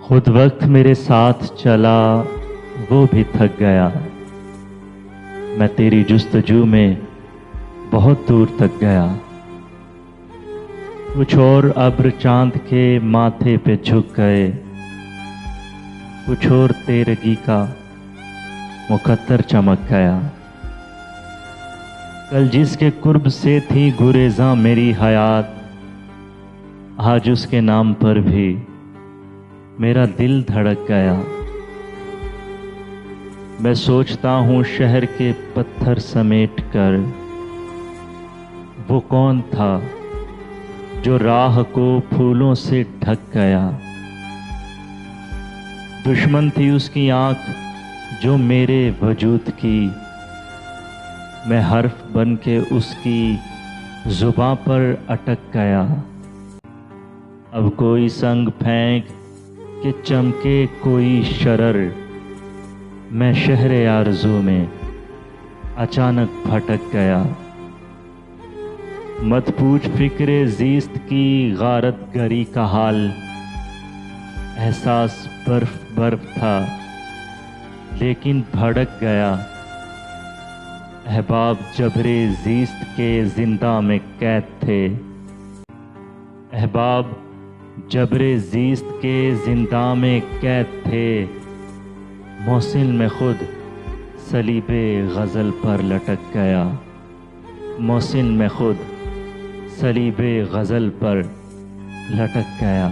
खुद वक्त मेरे साथ चला, वो भी थक गया। मैं तेरी जुस्तजू में बहुत दूर तक गया। कुछ और अब्र चांद के माथे पे झुक गए, कुछ और तेरगी का मुकद्दर चमक गया। कल जिसके कुर्ब से थी गुरेज़ां मेरी हयात, आज उसके नाम पर भी मेरा दिल धड़क गया। मैं सोचता हूँ शहर के पत्थर समेट कर, वो कौन था जो राह को फूलों से ढक गया। दुश्मन थी उसकी आंख जो मेरे वजूद की, मैं हर्फ बन के उसकी जुबां पर अटक गया। अब कोई संग फेंक के चमके कोई शरर, मैं शहरे आरज़ू में अचानक भटक गया। मत पूछ फिक्रे ज़ीस्त की गारत गरी का हाल, एहसास बर्फ बर्फ था लेकिन भड़क गया। अहबाब जबरे ज़ीस्त के जिंदा में कैद थे, अहबाब जबरे ज़ीस्त के जिंदा में कैद थे। मोहसिन में खुद सलीबे गज़ल पर लटक गया, मोहसिन में खुद सलीबे गज़ल पर लटक गया।